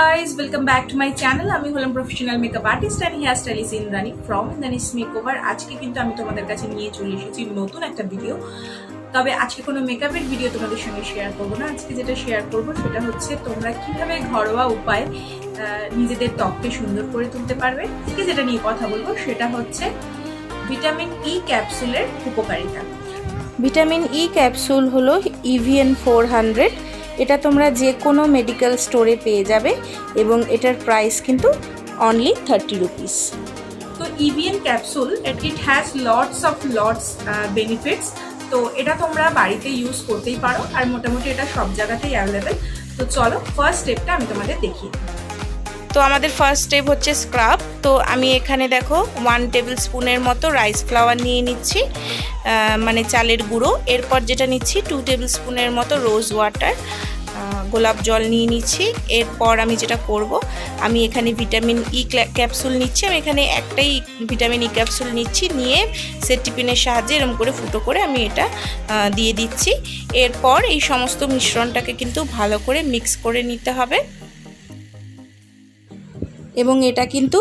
guys, welcome back to my channel. আমি হলাম professional makeup artist and hair stylist Indrani from indrani'smakeover। আজকে কিন্তু আমি তোমাদের কাছে নিয়ে চলে এসেছি নতুন একটা ভিডিও। তবে আজকে কোনো মেকআপের ভিডিও তোমাদের সঙ্গে শেয়ার করব না। আজকে যেটা শেয়ার করব সেটা হচ্ছে তোমরা কিভাবে ঘরোয়া উপায়ে নিজেদের ত্বককে সুন্দর করে তুলতে পারবে। আজকে যেটা নিয়ে কথা বলবো সেটা হচ্ছে ভিটামিন ই ক্যাপসুলের উপকারিতা। ভিটামিন ই ক্যাপসুল হলো EVN 400। এটা তোমরা যে কোনো মেডিকেল স্টোরে পেয়ে যাবে এবং এটার প্রাইস কিন্তু অনলি 30 রুপিস। তো EVN capsule it has lots of benefits. তো এটা তোমরা বাড়িতে ইউজ করতেই পারো আর মোটামুটি এটা সব জায়গাতেই অ্যাভেলেবেল। তো চলো ফার্স্ট স্টেপটা আমি তোমাদের দেখিয়ে। তো আমাদের ফার্স্ট স্টেপ হচ্ছে স্ক্রাব। তো আমি এখানে দেখো 1 টেবিল স্পুনের মতো রাইস ফ্লাওয়ার নিয়ে নিচ্ছি, মানে চালের গুঁড়ো। এরপর যেটা নিচ্ছি 2 টেবিল স্পুনের মতো রোজ ওয়াটার, গোলাপ জল নিয়ে নিচ্ছি। এরপর আমি যেটা করব, আমি এখানে ভিটামিন ই ক্যাপসুল নিচ্ছি। আমি এখানে একটাই ভিটামিন ই ক্যাপসুল নিচ্ছি, নিয়ে সেট টিপিনের সাহায্যে এরকম করে ফুটো করে আমি এটা দিয়ে দিচ্ছি। এরপর এই সমস্ত মিশ্রণটাকে কিন্তু ভালো করে মিক্স করে নিতে হবে এবং এটা কিন্তু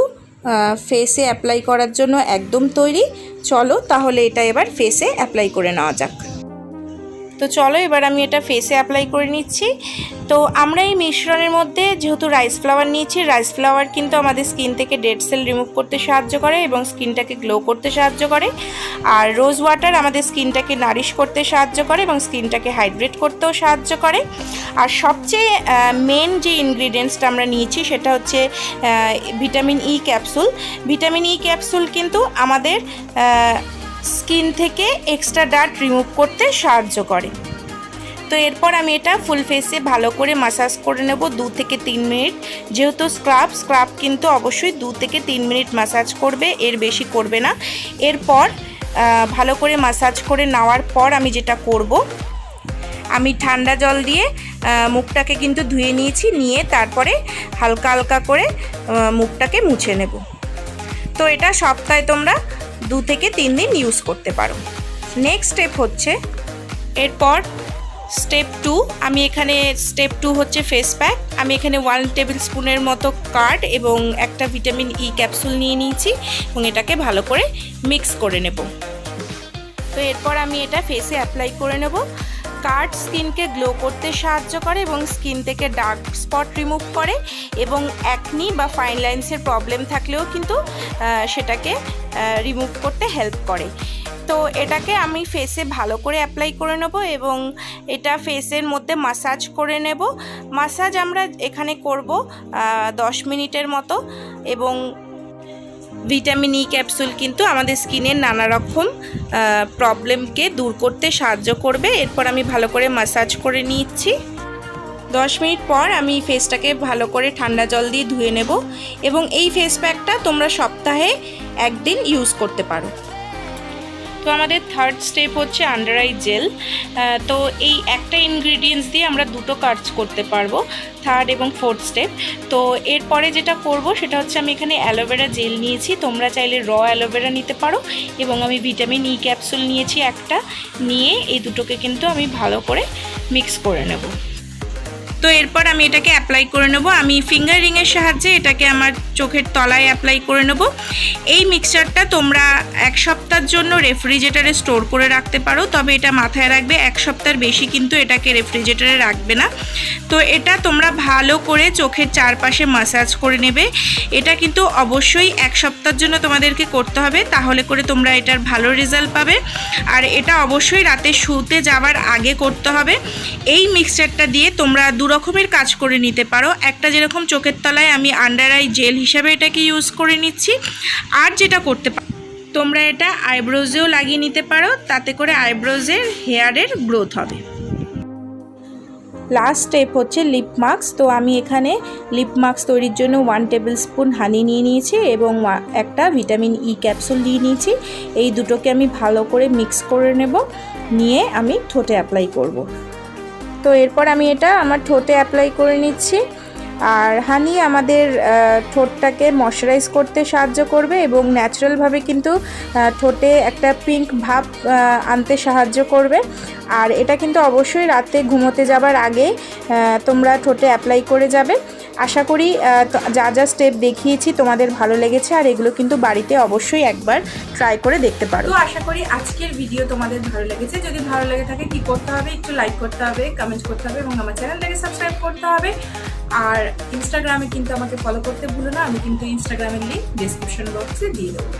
ফেসে অ্যাপ্লাই করার জন্য একদম তৈরি। চলো তাহলে এটা এবার ফেসে অ্যাপ্লাই করে নেওয়া যাক। তো চলো এবার আমি এটা ফেসে অ্যাপ্লাই করে নিচ্ছি। তো আমরা এই মিশ্রণের মধ্যে যেহেতু রাইস ফ্লাওয়ার নিয়েছি, রাইস ফ্লাওয়ার কিন্তু আমাদের স্কিন থেকে ডেড সেল রিমুভ করতে সাহায্য করে এবং স্কিনটাকে গ্লো করতে সাহায্য করে। আর রোজ ওয়াটার আমাদের স্কিনটাকে নারিশ করতে সাহায্য করে এবং স্কিনটাকে হাইড্রেট করতেও সাহায্য করে। আর সবচেয়ে মেন যে ইনগ্রিডিয়েন্টসটা আমরা নিয়েছি সেটা হচ্ছে vitamin E capsule. Vitamin E capsule কিন্তু আমাদের স্কিন থেকে এক্সট্রা ডার্ট রিমুভ করতে সাহায্য করে। তো এরপর আমি এটা ফুল ফেসে ভালো করে মাসাজ করে নেব 2 থেকে 3 মিনিট। যেহেতু স্ক্রাব কিন্তু অবশ্যই 2 থেকে 3 মিনিট মাসাজ করবে, এর বেশি করবে না। এরপর ভালো করে মাসাজ করে নেওয়ার পর আমি যেটা করব, আমি ঠান্ডা জল দিয়ে মুখটাকে কিন্তু ধুয়ে নিয়েছি, নিয়ে তারপরে হালকা হালকা করে মুখটাকে মুছে নেব। তো এটা সপ্তাহে তোমরা 2 থেকে 3 দিন ইউজ করতে পারো। নেক্সট স্টেপ হচ্ছে এরপর স্টেপ 2। আমি এখানে স্টেপ 2 হচ্ছে ফেস প্যাক। আমি এখানে 1 টেবিল স্পুনের মতো কার্ড এবং একটা ভিটামিন ই ক্যাপসুল নিয়ে নিয়েছি এবং এটাকে ভালো করে মিক্স করে নেব। তো এরপর আমি এটা ফেসে অ্যাপ্লাই করে নেব। কার্ড স্কিনকে গ্লো করতে সাহায্য করে এবং স্কিন থেকে ডার্ক স্পট রিমুভ করে এবং অ্যাকনি বা ফাইন লাইন্সের প্রবলেম থাকলেও কিন্তু সেটাকে রিমুভ করতে হেল্প করে। তো এটাকে আমি ফেসে ভালো করে অ্যাপ্লাই করে নেব এবং এটা ফেসের মধ্যে মাসাজ করে নেব। মাসাজ আমরা এখানে করব 10 মিনিটের মতো এবং ভিটামিন ই ক্যাপসুল কিন্তু আমাদের স্কিনের নানা রকম প্রবলেমকে দূর করতে সাহায্য করবে। এরপর আমি ভালো করে মাসাজ করে নিচ্ছি। 10 মিনিট পর আমি ফেসটাকে ভালো করে ঠান্ডা জল দিয়ে ধুয়ে নেব এবং এই ফেস প্যাকটা তোমরা সপ্তাহে 1 দিন ইউজ করতে পারো। তো আমাদের থার্ড স্টেপ হচ্ছে আন্ডার আই জেল। তো এই একটা ইনগ্রিডিয়েন্টস দিয়ে আমরা দুটো কাজ করতে পারবো, থার্ড এবং ফোর্থ স্টেপ। তো এরপরে যেটা করব সেটা হচ্ছে আমি এখানে অ্যালোভেরা জেল নিয়েছি, তোমরা চাইলে অ্যালোভেরা নিতে পারো এবং আমি ভিটামিন ই ক্যাপসুল নিয়েছি একটা, নিয়ে এই দুটোকে কিন্তু আমি ভালো করে মিক্স করে নেব। তো এরপর আমি এটাকে অ্যাপ্লাই করে নেব। আমি ফিঙ্গার রিংয়ের সাহায্যে এটাকে আমার চোখের তলায় অ্যাপ্লাই করে নেব। এই মিক্সচারটা তোমরা 1 সপ্তাহের জন্য রেফ্রিজারেটরে স্টোর করে রাখতে পারো, তবে এটা মাথায় রাখবে 1 সপ্তাহের বেশি কিন্তু এটাকে রেফ্রিজারেটরে রাখবে না। তো এটা তোমরা ভালো করে চোখের চারপাশে মাসাজ করে নেবে। এটা কিন্তু অবশ্যই 1 সপ্তাহের জন্য তোমাদেরকে করতে হবে, তাহলে করে তোমরা এটার ভালো রেজাল্ট পাবে। আর এটা অবশ্যই রাতে শুতে যাওয়ার আগে করতে হবে। এই মিক্সচারটা দিয়ে তোমরা 2 রকমের কাজ করে নিতে পারো। একটা যেরকম চোখের তলায় আমি আন্ডার আই জেল হিসাবে এটাকে ইউজ করে নিচ্ছি, আর যেটা করতে পারো তোমরা এটা আইব্রোজেও লাগিয়ে নিতে পারো, তাতে করে আইব্রোজের হেয়ারের গ্রোথ হবে। লাস্ট স্টেপ হচ্ছে লিপ মাস্ক। তো আমি এখানে লিপ মাস্ক তৈরির জন্য 1 টেবিল স্পুন হানি নিয়ে নিয়েছি এবং একটা ভিটামিন ই ক্যাপসুল নিয়ে নিয়েছি। এই দুটোকে আমি ভালো করে মিক্স করে নেব, নিয়ে আমি ঠোঁটে অ্যাপ্লাই করব। তো এরপর আমি এটা আমার ঠোঁটে অ্যাপ্লাই করে নিচ্ছি। আর হানি আমাদের ঠোঁটটাকে ময়শ্চারাইজ করতে সাহায্য করবে এবং ন্যাচারালভাবে কিন্তু ঠোঁটে একটা পিঙ্ক ভাব আনতে সাহায্য করবে। আর এটা কিন্তু অবশ্যই রাতে ঘুমোতে যাবার আগে তোমরা ঠোঁটে অ্যাপ্লাই করে যাবে। আশা করি যা যা স্টেপ দেখিয়েছি তোমাদের ভালো লেগেছে, আর এগুলো কিন্তু বাড়িতে অবশ্যই একবার ট্রাই করে দেখতে পারো। তো আশা করি আজকের ভিডিও তোমাদের ভালো লেগেছে। যদি ভালো লেগে থাকে কি করতে হবে, একটু লাইক করতে হবে, কমেন্ট করতে হবে এবং আমার চ্যানেলটাকে সাবস্ক্রাইব করতে হবে। আর ইনস্টাগ্রামে কিন্তু আমাকে ফলো করতে ভুলো না, আমি কিন্তু ইনস্টাগ্রামের লিঙ্ক ডেসক্রিপশন বক্সে দিয়ে দেবো।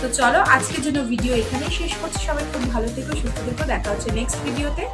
তো চলো আজকের জন্য ভিডিও এখানেই শেষ করছি। সবাই খুব ভালো থেকো, সুস্থ থেকো, দেখা হচ্ছে নেক্সট ভিডিওতে।